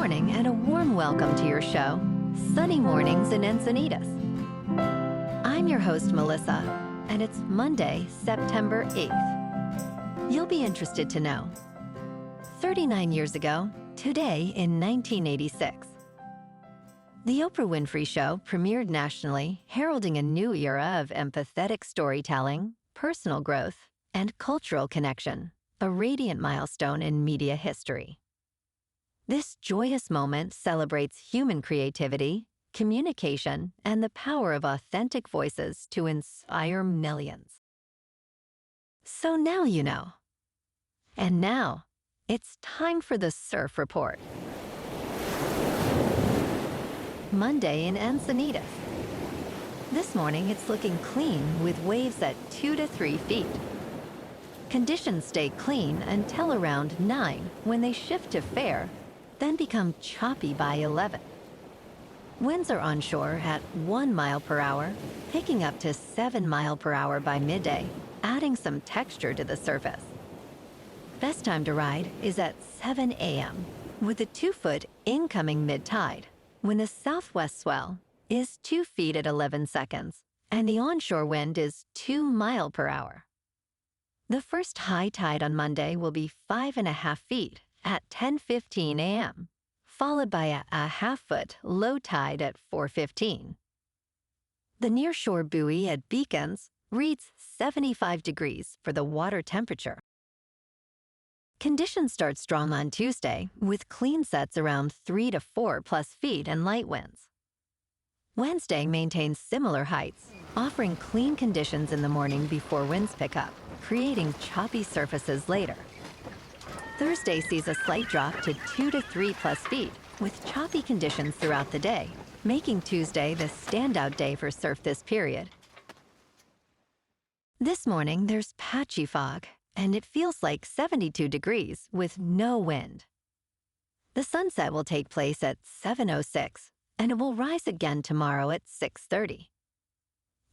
morning and a warm welcome to your show, Sunny Mornings in Encinitas. I'm your host, Melissa, and it's Monday, September 8th. You'll be interested to know. 39 years ago, today in 1986, The Oprah Winfrey Show premiered nationally, heralding a new era of empathetic storytelling, personal growth, and cultural connection, a radiant milestone in media history. This joyous moment celebrates human creativity, communication, and the power of authentic voices to inspire millions. So now you know. And now, it's time for the Surf Report. Monday in Encinitas. This morning it's looking clean with waves at 2 to 3 feet. Conditions stay clean until around 9 when they shift to fair, then become choppy by 11. Winds are onshore at 1 mile per hour, picking up to 7 mile per hour by midday, adding some texture to the surface. Best time to ride is at 7 a.m. with a 2-foot incoming mid-tide, when the southwest swell is 2 feet at 11 seconds, and the onshore wind is 2 mile per hour. The first high tide on Monday will be 5.5 feet at 10:15 a.m., followed by a half-foot low tide at 4:15. The nearshore buoy at Beacons reads 75 degrees for the water temperature. Conditions start strong on Tuesday, with clean sets around 3 to 4 plus feet and light winds. Wednesday maintains similar heights, offering clean conditions in the morning before winds pick up, creating choppy surfaces later. Thursday sees a slight drop to 2 to 3 plus feet, with choppy conditions throughout the day, making Tuesday the standout day for surf this period. This morning there's patchy fog, and it feels like 72 degrees with no wind. The sunset will take place at 7:06, and it will rise again tomorrow at 6:30.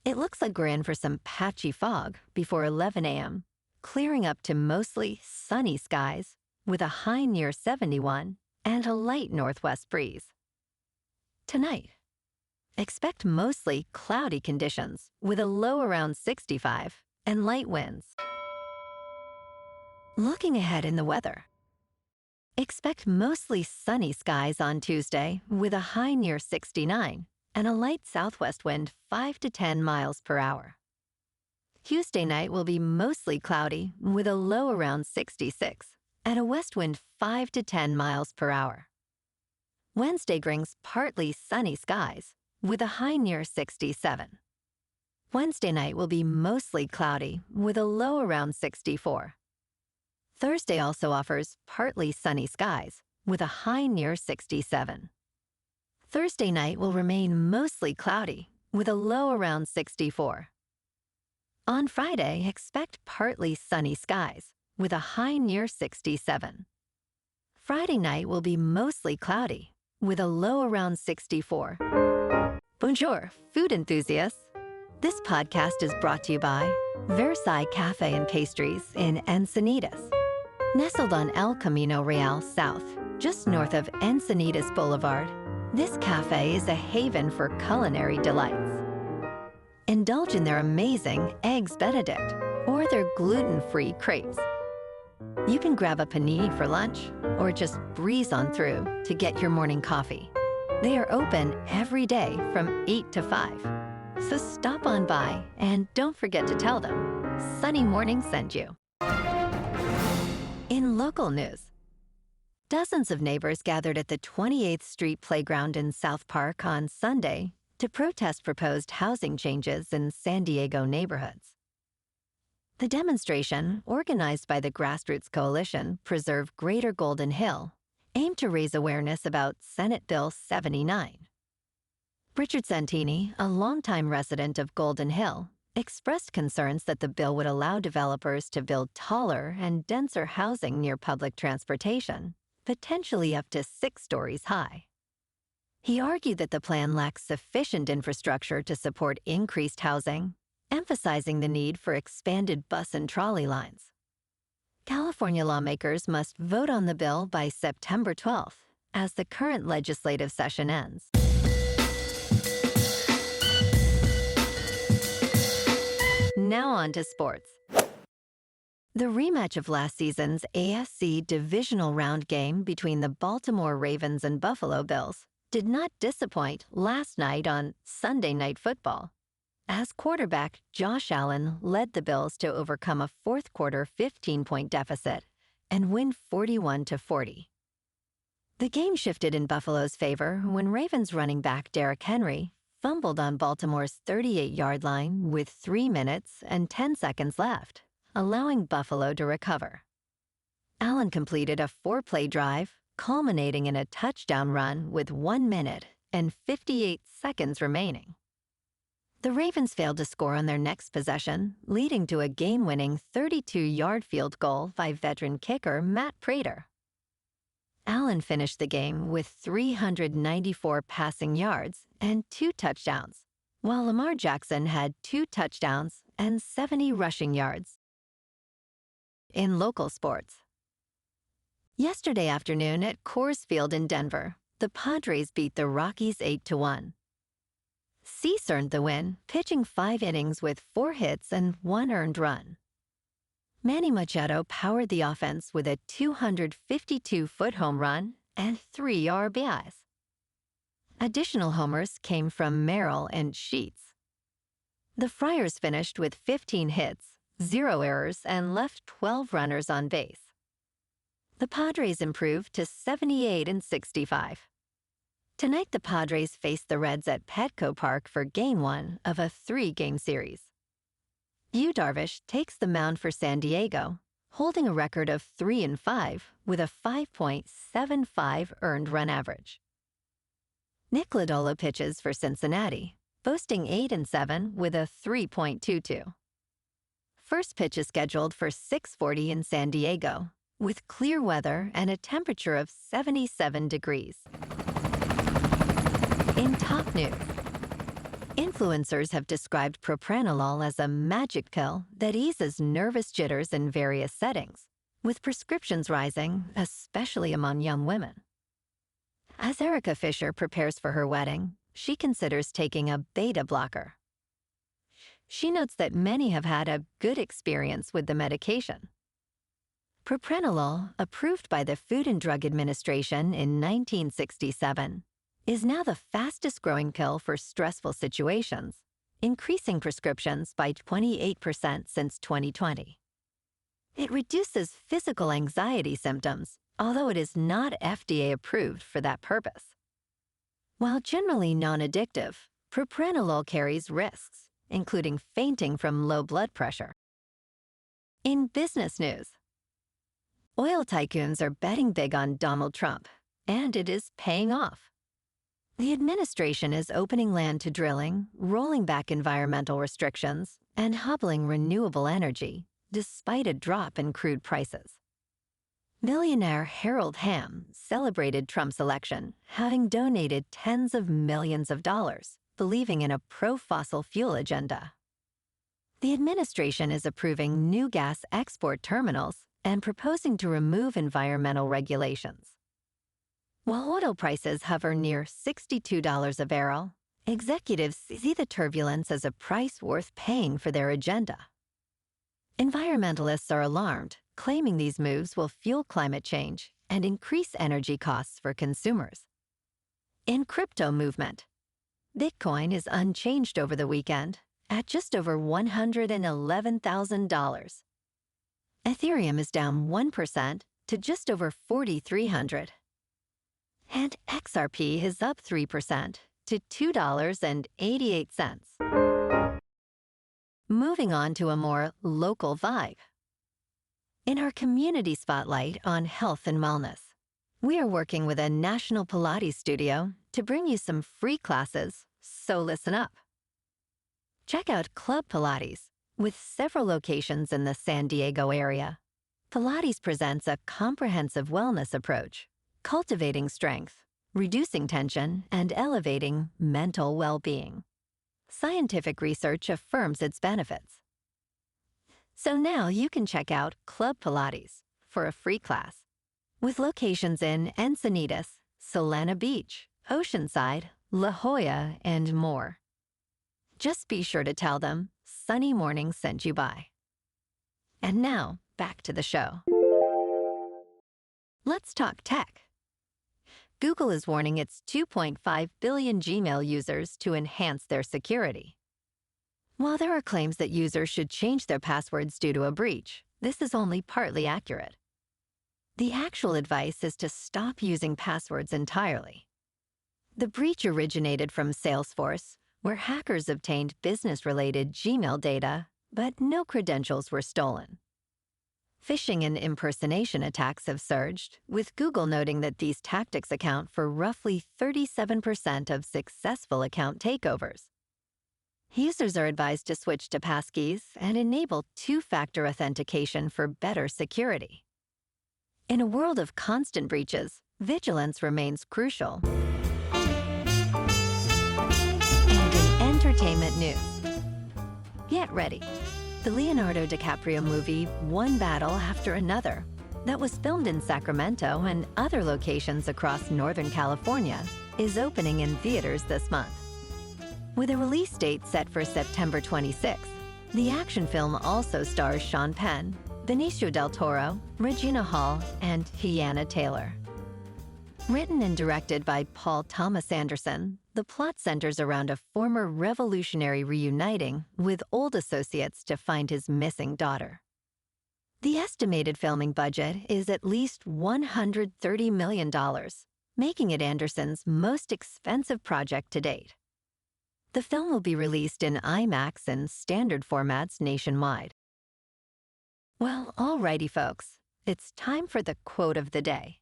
It looks like we're in for some patchy fog before 11 a.m., clearing up to mostly sunny skies with a high near 71 and a light northwest breeze. Tonight, expect mostly cloudy conditions with a low around 65 and light winds. Looking ahead in the weather, expect mostly sunny skies on Tuesday with a high near 69 and a light southwest wind 5 to 10 miles per hour. Tuesday night will be mostly cloudy with a low around 66 and a west wind 5 to 10 miles per hour. Wednesday brings partly sunny skies with a high near 67. Wednesday night will be mostly cloudy with a low around 64. Thursday also offers partly sunny skies with a high near 67. Thursday night will remain mostly cloudy with a low around 64. On Friday, expect partly sunny skies with a high near 67. Friday night will be mostly cloudy with a low around 64. Bonjour, food enthusiasts. This podcast is brought to you by Versailles Cafe and Pastries in Encinitas. Nestled on El Camino Real South, just north of Encinitas Boulevard, this cafe is a haven for culinary delights. Indulge in their amazing Eggs Benedict or their gluten-free crepes. You can grab a panini for lunch or just breeze on through to get your morning coffee. They are open every day from 8 to 5. So stop on by and don't forget to tell them Sunny Morning sent you. In local news, dozens of neighbors gathered at the 28th Street Playground in South Park on Sunday to protest proposed housing changes in San Diego neighborhoods. The demonstration, organized by the grassroots coalition Preserve Greater Golden Hill, aimed to raise awareness about Senate Bill 79. Richard Santini, a longtime resident of Golden Hill, expressed concerns that the bill would allow developers to build taller and denser housing near public transportation, potentially up to 6 stories high. He argued that the plan lacks sufficient infrastructure to support increased housing, emphasizing the need for expanded bus and trolley lines. California lawmakers must vote on the bill by September 12th, as the current legislative session ends. Now on to sports. The rematch of last season's AFC divisional round game between the Baltimore Ravens and Buffalo Bills did not disappoint last night on Sunday Night Football, as quarterback Josh Allen led the Bills to overcome a fourth-quarter 15-point deficit and win 41-40. The game shifted in Buffalo's favor when Ravens running back Derrick Henry fumbled on Baltimore's 38-yard line with 3 minutes and 10 seconds left, allowing Buffalo to recover. Allen completed a 4-play drive, culminating in a touchdown run with 1 minute and 58 seconds remaining. The Ravens failed to score on their next possession, leading to a game-winning 32-yard field goal by veteran kicker Matt Prater. Allen finished the game with 394 passing yards and 2 touchdowns, while Lamar Jackson had 2 touchdowns and 70 rushing yards. In local sports. Yesterday afternoon at Coors Field in Denver, the Padres beat the Rockies 8-1. Cease earned the win, pitching 5 innings with 4 hits and 1 earned run. Manny Machado powered the offense with a 252-foot home run and 3 RBIs. Additional homers came from Merrill and Sheets. The Friars finished with 15 hits, 0 errors, and left 12 runners on base. The Padres improved to 78-65. Tonight, the Padres face the Reds at Petco Park for Game 1 of a 3-game series. Yu Darvish takes the mound for San Diego, holding a record of 3-5 with a 5.75 earned run average. Nick Lodolo pitches for Cincinnati, boasting 8-7 with a 3.22. First pitch is scheduled for 6:40 in San Diego, with clear weather and a temperature of 77 degrees. In top news, influencers have described propranolol as a magic pill that eases nervous jitters in various settings, with prescriptions rising, especially among young women. As Erica Fisher prepares for her wedding, she considers taking a beta blocker. She notes that many have had a good experience with the medication. Propranolol, approved by the Food and Drug Administration in 1967, is now the fastest-growing pill for stressful situations, increasing prescriptions by 28% since 2020. It reduces physical anxiety symptoms, although it is not FDA-approved for that purpose. While generally non-addictive, propranolol carries risks, including fainting from low blood pressure. In business news, oil tycoons are betting big on Donald Trump, and it is paying off. The administration is opening land to drilling, rolling back environmental restrictions, and hobbling renewable energy, despite a drop in crude prices. Millionaire Harold Hamm celebrated Trump's election, having donated tens of millions of dollars, believing in a pro-fossil fuel agenda. The administration is approving new gas export terminals and proposing to remove environmental regulations. While oil prices hover near $62 a barrel, executives see the turbulence as a price worth paying for their agenda. Environmentalists are alarmed, claiming these moves will fuel climate change and increase energy costs for consumers. In crypto movement, Bitcoin is unchanged over the weekend at just over $111,000. Ethereum is down 1% to just over 4,300. And XRP is up 3% to $2.88. Moving on to a more local vibe. In our community spotlight on health and wellness, we are working with a national Pilates studio to bring you some free classes, so listen up. Check out Club Pilates, with several locations in the San Diego area. Pilates presents a comprehensive wellness approach, cultivating strength, reducing tension, and elevating mental well-being. Scientific research affirms its benefits. So now you can check out Club Pilates for a free class. With locations in Encinitas, Solana Beach, Oceanside, La Jolla, and more. Just be sure to tell them Sunny Morning sent you by. And now, back to the show. Let's talk tech. Google is warning its 2.5 billion Gmail users to enhance their security. While there are claims that users should change their passwords due to a breach, this is only partly accurate. The actual advice is to stop using passwords entirely. The breach originated from Salesforce, where hackers obtained business-related Gmail data, but no credentials were stolen. Phishing and impersonation attacks have surged, with Google noting that these tactics account for roughly 37% of successful account takeovers. Users are advised to switch to passkeys and enable two-factor authentication for better security. In a world of constant breaches, vigilance remains crucial. And in entertainment news, get ready. The Leonardo DiCaprio movie One Battle After Another, that was filmed in Sacramento and other locations across Northern California, is opening in theaters this month. With a release date set for September 26th, the action film also stars Sean Penn, Benicio del Toro, Regina Hall, and Hiana Taylor. Written and directed by Paul Thomas Anderson, the plot centers around a former revolutionary reuniting with old associates to find his missing daughter. The estimated filming budget is at least $130 million, making it Anderson's most expensive project to date. The film will be released in IMAX and standard formats nationwide. Well, alrighty, folks, it's time for the quote of the day.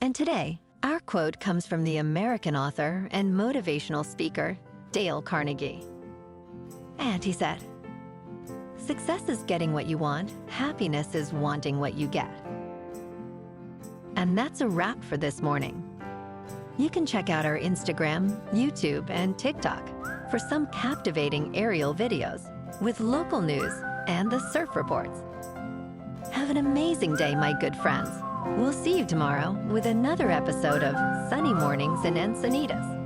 And today, our quote comes from the American author and motivational speaker, Dale Carnegie. And he said, "Success is getting what you want, happiness is wanting what you get." And that's a wrap for this morning. You can check out our Instagram, YouTube, and TikTok for some captivating aerial videos with local news and the surf reports. Have an amazing day, my good friends. We'll see you tomorrow with another episode of Sunny Mornings in Encinitas.